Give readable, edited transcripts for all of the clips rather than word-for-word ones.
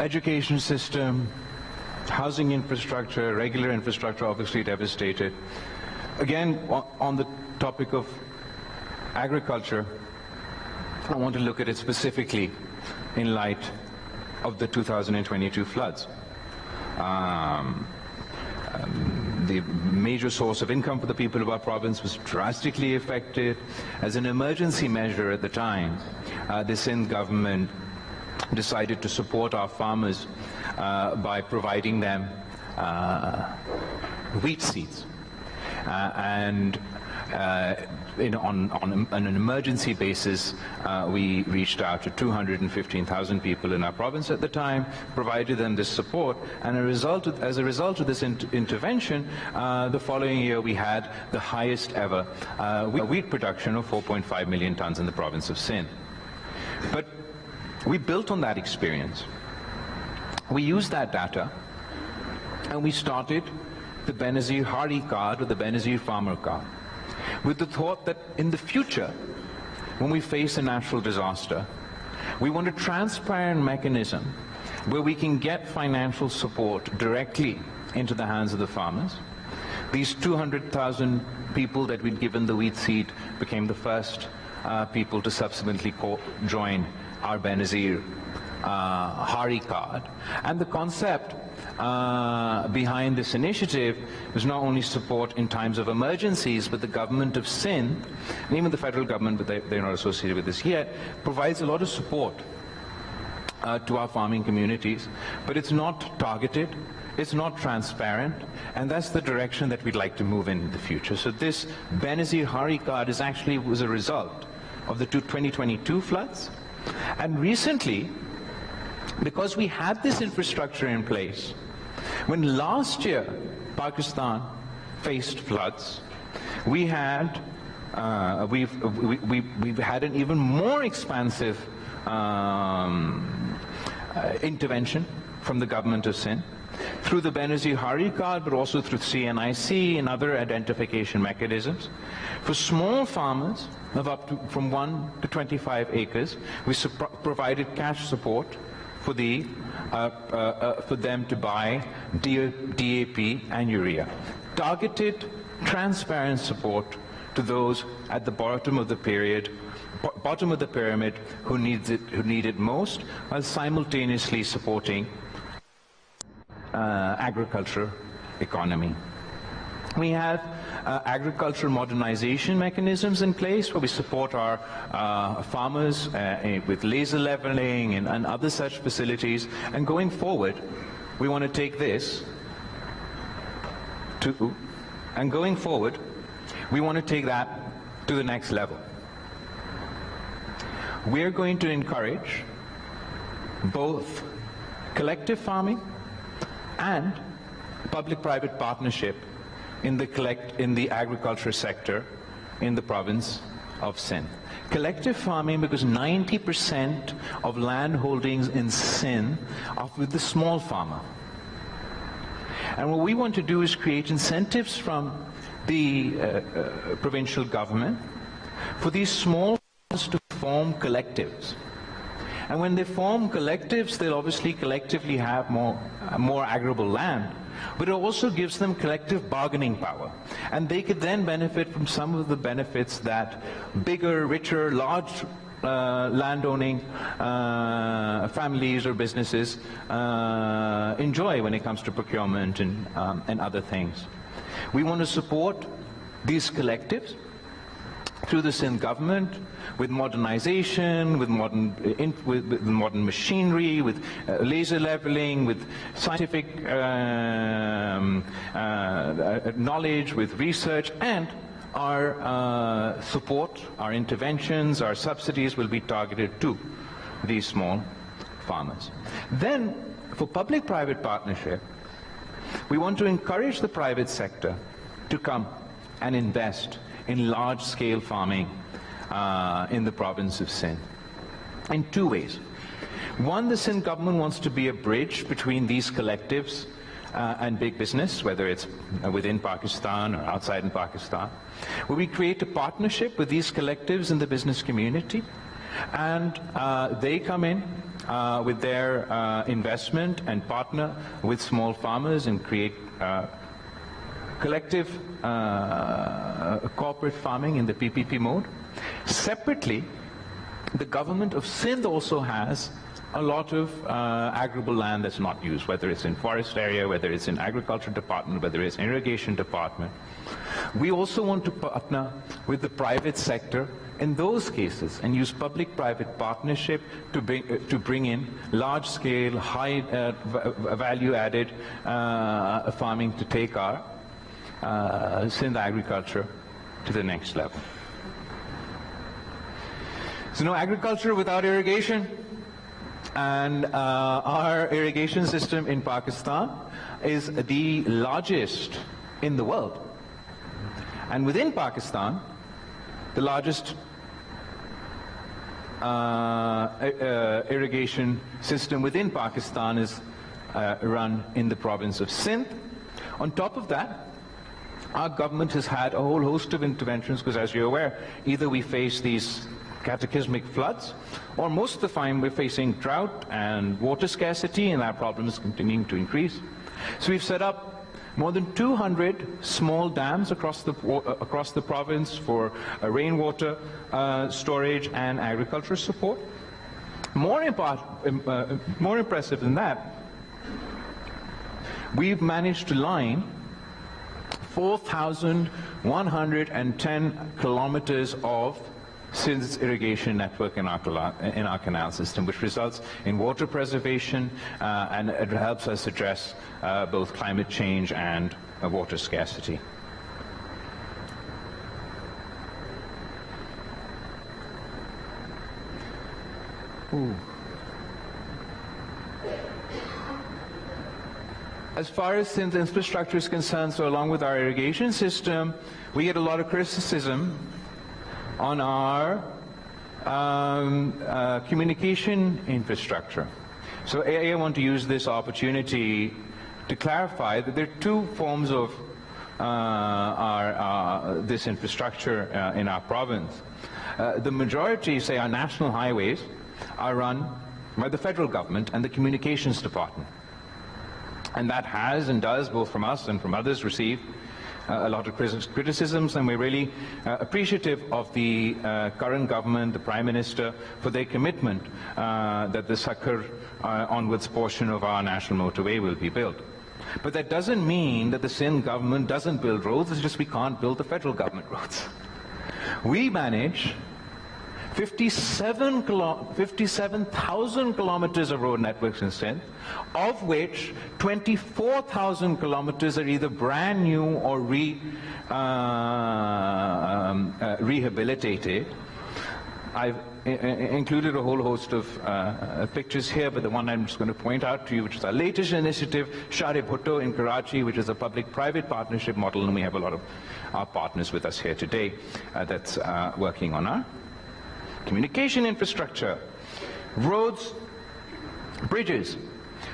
education system, housing infrastructure, regular infrastructure obviously devastated. Again, on the topic of agriculture, I want to look at it specifically in light of the 2022 floods. The major source of income for the people of our province was drastically affected. As an emergency measure at the time, the Sindh government decided to support our farmers by providing them wheat seeds. On an emergency basis, we reached out to 215,000 people in our province at the time, provided them this support, and as a result of this intervention, the following year we had the highest ever wheat production of 4.5 million tons in the province of Sindh. But we built on that experience. We used that data, and we started the Benazir Hari card, or the Benazir Farmer card, with the thought that in the future, when we face a natural disaster, we want a transparent mechanism where we can get financial support directly into the hands of the farmers. These 200,000 people that we'd given the wheat seed became the first people to subsequently join our Benazir Hari card. And the concept behind this initiative is not only support in times of emergencies, but the government of Sindh, and even the federal government, but they're not associated with this yet, provides a lot of support to our farming communities. But it's not targeted, it's not transparent, and that's the direction that we'd like to move in the future. So this Benazir Hari card was a result of the 2022 floods. And recently, because we had this infrastructure in place, when last year Pakistan faced floods, we've had an even more expansive intervention from the government of Sindh through the Benazir Hari card, but also through CNIC and other identification mechanisms. For small farmers of from 1 to 25 acres, we provided cash support for them to buy DAP and urea. Targeted, transparent support to those at the bottom of the pyramid who need it most, while simultaneously supporting agriculture economy. We have agricultural modernization mechanisms in place where we support our farmers with laser leveling and other such facilities. And going forward, we want to take this to that to the next level. We're going to encourage both collective farming and public-private partnership in the agriculture sector in the province of Sindh. Collective farming, because 90% of land holdings in Sindh are with the small farmer. And what we want to do is create incentives from the provincial government for these small farmers to form collectives. And when they form collectives, they'll obviously collectively have more arable land, but it also gives them collective bargaining power. And they could then benefit from some of the benefits that bigger, richer, large landowning families or businesses enjoy when it comes to procurement and other things. We want to support these collectives through the Sindh government, with modernization, with modern machinery, with laser leveling, with scientific knowledge, with research, and our support, our interventions, our subsidies will be targeted to these small farmers. Then, for public-private partnership, we want to encourage the private sector to come and invest in large-scale farming in the province of Sindh in two ways. One, the Sindh government wants to be a bridge between these collectives and big business, whether it's within Pakistan or outside in Pakistan, where we create a partnership with these collectives in the business community, and they come in with their investment and partner with small farmers and create collective corporate farming in the PPP mode. Separately, the government of Sindh also has a lot of arable land that's not used, whether it's in forest area, whether it's in agriculture department, whether it's in irrigation department. We also want to partner with the private sector in those cases and use public-private partnership to bring in large-scale, high value-added farming to take our Sindh agriculture to the next level. So no agriculture without irrigation. And our irrigation system in Pakistan is the largest in the world. And within Pakistan, the largest irrigation system within Pakistan is run in the province of Sindh. On top of that, our government has had a whole host of interventions because, as you're aware, either we face these cataclysmic floods, or most of the time we're facing drought and water scarcity, and our problem is continuing to increase. So we've set up more than 200 small dams across the province for rainwater storage and agriculture support. More impressive than that, we've managed to line 4,110 kilometers of Sindh's irrigation network in our canal system, which results in water preservation and it helps us address both climate change and water scarcity. Ooh. As far as Sindh's infrastructure is concerned, so along with our irrigation system, we get a lot of criticism on our communication infrastructure. So I want to use this opportunity to clarify that there are two forms of this infrastructure in our province. The majority, say our national highways, are run by the federal government and the communications department. And that has and does, both from us and from others, receive a lot of criticisms, and we're really appreciative of the current government, the Prime Minister, for their commitment that the Sakhar onwards portion of our national motorway will be built. But that doesn't mean that the Sindh government doesn't build roads, it's just we can't build the federal government roads. We manage 57,000 kilometers of road networks in Sindh, of which 24,000 kilometers are either brand new or rehabilitated. I've included a whole host of pictures here, but the one I'm just going to point out to you, which is our latest initiative, Bilawal Bhutto in Karachi, which is a public-private partnership model, and we have a lot of our partners with us here today that's working on our communication infrastructure, roads, bridges.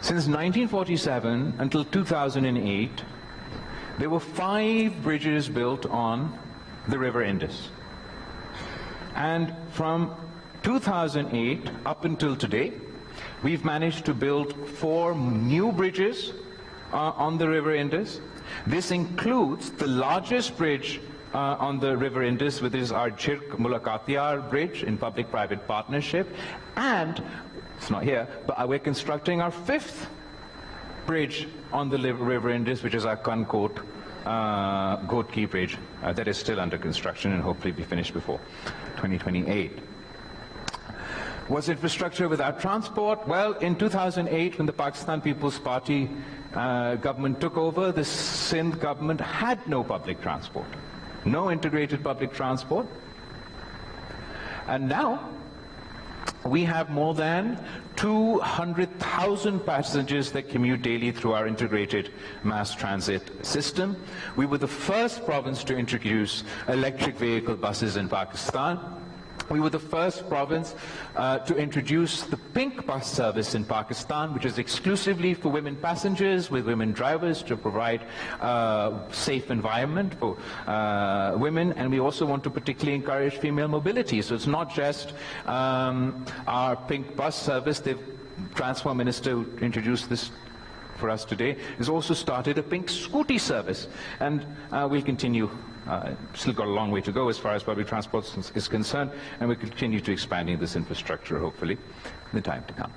Since 1947 until 2008, there were 5 bridges built on the River Indus. And from 2008 up until today, we've managed to build 4 new bridges on the River Indus. This includes the largest bridge on the River Indus, which is our Chirk Mulakatiyar bridge in public-private partnership, and it's not here, but we're constructing our 5th bridge on the River Indus, which is our Kankot Gotki bridge that is still under construction and hopefully be finished before 2028. What's infrastructure without transport? Well, in 2008, when the Pakistan People's Party government took over, the Sindh government had no public transport. No integrated public transport. And now we have more than 200,000 passengers that commute daily through our integrated mass transit system. We were the first province to introduce electric vehicle buses in Pakistan. We were the first province to introduce the pink bus service in Pakistan, which is exclusively for women passengers with women drivers to provide safe environment for women. And we also want to particularly encourage female mobility. So it's not just our pink bus service. They've Transport Minister who introduced this for us today, has also started a pink scooty service, and we'll continue. Still got a long way to go as far as public transport is concerned, and we'll continue to expanding this infrastructure, hopefully, in the time to come.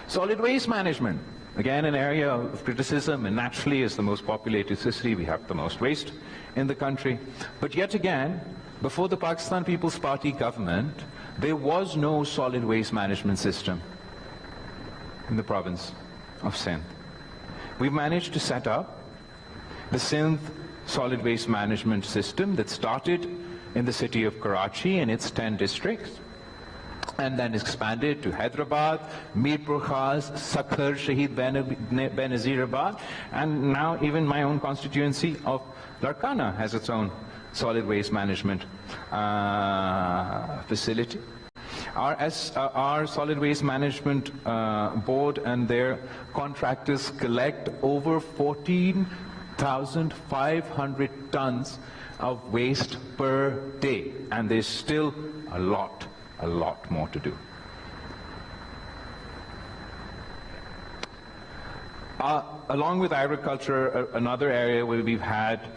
Solid waste management, again an area of criticism, and naturally as the most populated city we have the most waste in the country. But yet again, before the Pakistan People's Party government, there was no solid waste management system in the province of Sindh. We've managed to set up the Sindh solid waste management system that started in the city of Karachi and its 10 districts, and then expanded to Hyderabad, Mirpur Khas, Sakhar, Shahid Benazir, and now even my own constituency of Larkana has its own solid waste management facility. Our solid waste management board and their contractors collect over 14,500 tons of waste per day, and there's still a lot more to do. Along with agriculture, another area where we've had